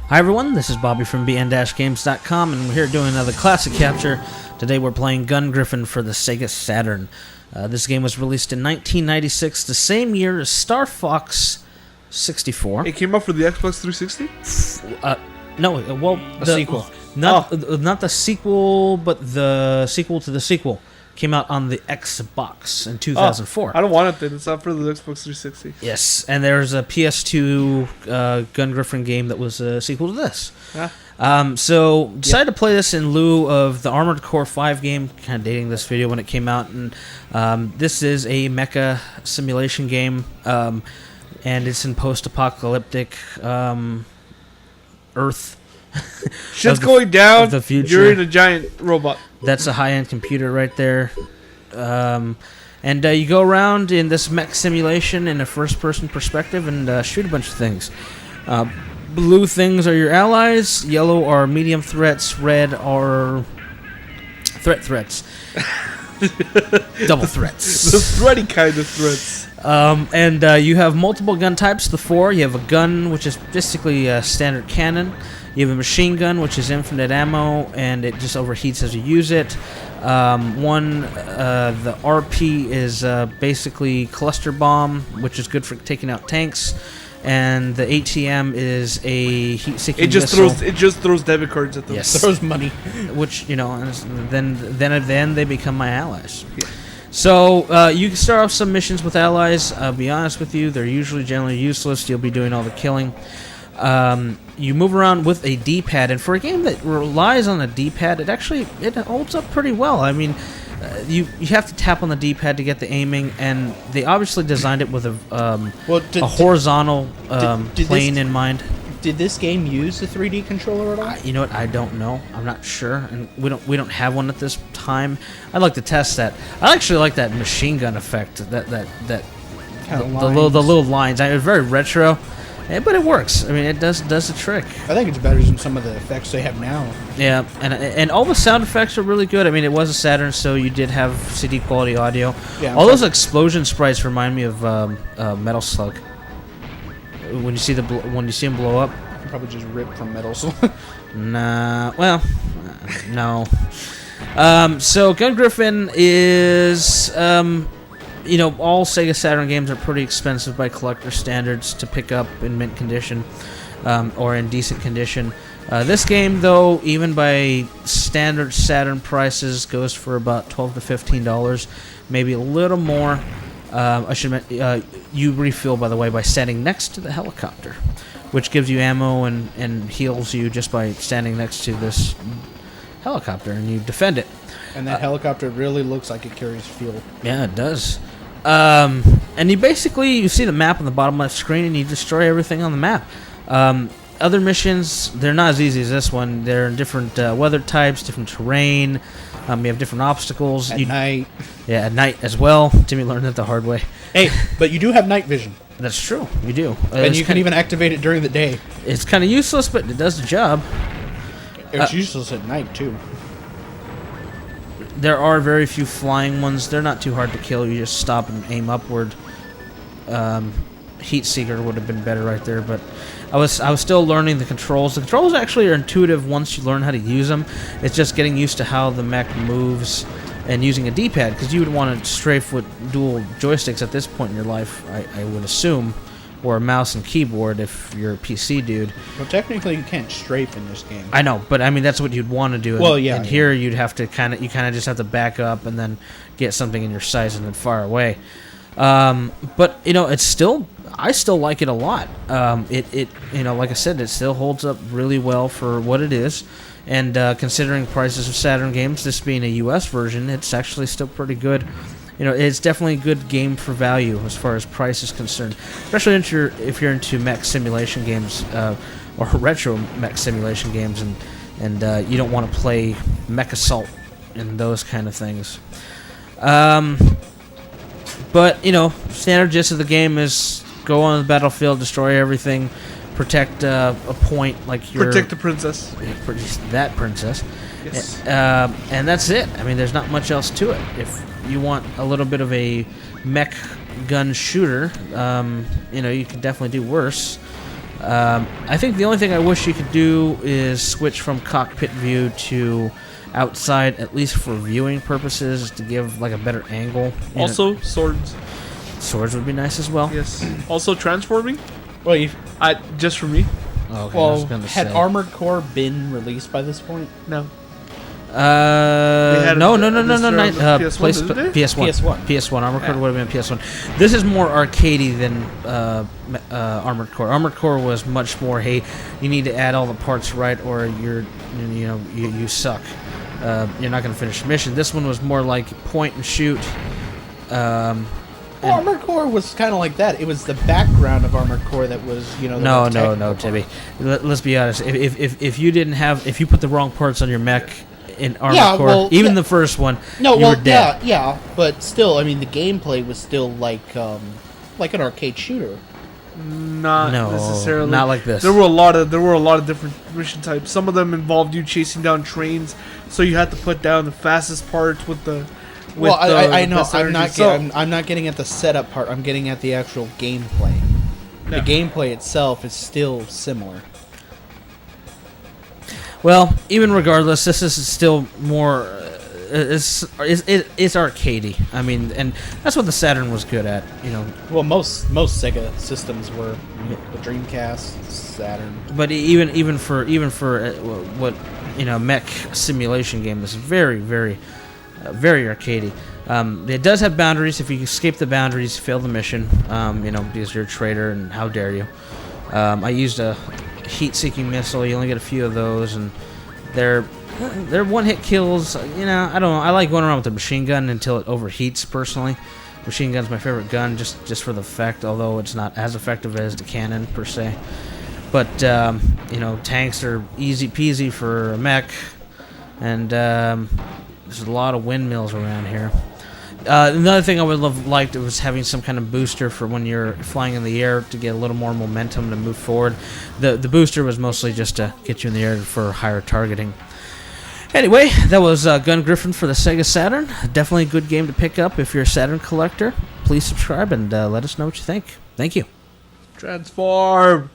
Hi everyone, this is Bobby from bn-games.com, and we're here doing another classic capture. Today we're playing GunGriffon for the Sega Saturn. This game was released in 1996, the same year as Star Fox 64. It came out for the Xbox 360? No, well... A sequel. Not the sequel, but the sequel to the sequel. Came out on the Xbox in 2004. I don't want it then. It's not for the Xbox 360. Yes, and there's a PS2 GunGriffon game that was a sequel to this. Yeah. So decided to play this in lieu of the Armored Core 5 game, kind of dating this video when it came out. And this is a mecha simulation game, and it's in post-apocalyptic Earth. Shit's going down. The future. You're in a giant robot. That's a high-end computer right there. And you go around in this mech simulation in a first-person perspective and shoot a bunch of things. Blue things are your allies. Yellow are medium threats. Red are threats. Double threats. The thready kind of threats. And you have multiple gun types. The four. You have a gun, which is basically a standard cannon. You have a machine gun, which is infinite ammo, and it just overheats as you use it. The RP is basically cluster bomb, which is good for taking out tanks, and the ATM is a heat-seeking missile. It just throws debit cards at them. Yes. Throws money. Which, you know, then they become my allies. Yeah. So you can start off some missions with allies. I'll be honest with you, they're usually generally useless. You'll be doing all the killing. You move around with a D-pad, and for a game that relies on a D-pad, it holds up pretty well. I mean, you have to tap on the D-pad to get the aiming, and they obviously designed it with a horizontal plane in mind. Did this game use the 3D controller at all? You know what? I don't know. I'm not sure, and we don't have one at this time. I'd like to test that. I actually like that machine gun effect. The little lines. It's very retro. But it works. I mean, it does the trick. I think it's better than some of the effects they have now. Yeah, and all the sound effects are really good. I mean, it was a Saturn, so you did have CD quality audio. Yeah, all those explosion sprites remind me of Metal Slug. When you see him blow up, probably just ripped from Metal Slug. Nah, well, no. So GunGriffon is you know, all Sega Saturn games are pretty expensive by collector standards to pick up in mint condition or in decent condition. This game, though, even by standard Saturn prices, goes for about $12 to $15, maybe a little more. You refill, by the way, by standing next to the helicopter, which gives you ammo and heals you just by standing next to this helicopter, and you defend it. And that helicopter really looks like it carries fuel. Yeah, it does. And you see the map on the bottom left screen, and you destroy everything on the map. Other missions, they're not as easy as this one. They're in different weather types, different terrain. You have different obstacles. At night. Yeah, at night as well. Timmy learned that the hard way. Hey, but you do have night vision. That's true. You do. And you can even activate it during the day. It's kind of useless, but it does the job. It's useless at night, too. There are very few flying ones. They're not too hard to kill. You just stop and aim upward. Heat Seeker would have been better right there, but I was still learning the controls. The controls actually are intuitive once you learn how to use them. It's just getting used to how the mech moves and using a D-pad, because you would want to strafe with dual joysticks at this point in your life, I would assume, or a mouse and keyboard if you're a PC dude. Well, technically you can't strafe in this game. I know, but I mean that's what you'd want to do. Well, yeah. And here you'd have to kind of just have to back up and then get something in your sights and then fire away. But you know, I still like it a lot. It you know, like I said, it still holds up really well for what it is. And considering prices of Saturn games, this being a US version, it's actually still pretty good. You know, it's definitely a good game for value as far as price is concerned, especially if you're into mech simulation games or retro mech simulation games, and you don't want to play Mech Assault and those kind of things. But you know, standard gist of the game is go on the battlefield, destroy everything, protect a point like your protect the princess. That princess. Yes. And that's it. I mean, there's not much else to it. If you want a little bit of a mech gun shooter, you can definitely do worse. I think the only thing I wish you could do is switch from cockpit view to outside, at least for viewing purposes, to give like a better angle. Also, swords. Swords would be nice as well. Yes. Also, transforming. Well, Just for me. Oh, okay, I was gonna had say. Armored Core been released by this point? No. No, a no. this year on the PS1, didn't they? PS1. PS1. Armored Core would have been PS1. This is more arcadey than Armored Core. Armored Core was much more, hey, you need to add all the parts right, or you suck. You're not going to finish the mission. This one was more like point and shoot. Well, Armored Core was kind of like that. It was the background of Armored Core that was, the No, technical Timmy. part. Let's be honest. If you didn't have, if you put the wrong parts on your mech in Armored Yeah, Core, well, even yeah. the first one, No, you well, were dead. yeah, but still, I mean, the gameplay was still like an arcade shooter. Not No, necessarily. not like this. There were a lot of different mission types. Some of them involved you chasing down trains, so you had to put down the fastest parts with the. Well, I know. best I'm energy. I'm not getting at the setup part. I'm getting at the actual gameplay. No. The gameplay itself is still similar. Well, even regardless, this is still more. It's arcadey. I mean, and that's what the Saturn was good at. Well, most Sega systems were the Dreamcast, Saturn. But even for what mech simulation game, this is very very arcadey. It does have boundaries. If you escape the boundaries, you fail the mission. Because you're a traitor, and how dare you? I used a heat-seeking missile. You only get a few of those, and they're one-hit kills. I don't know. I like going around with the machine gun until it overheats. Personally, machine gun's my favorite gun, just for the effect. Although it's not as effective as the cannon per se. But tanks are easy peasy for a mech, and there's a lot of windmills around here. Another thing I would have liked was having some kind of booster for when you're flying in the air to get a little more momentum to move forward. The booster was mostly just to get you in the air for higher targeting. Anyway, that was GunGriffon for the Sega Saturn. Definitely a good game to pick up if you're a Saturn collector. Please subscribe and let us know what you think. Thank you. Transform.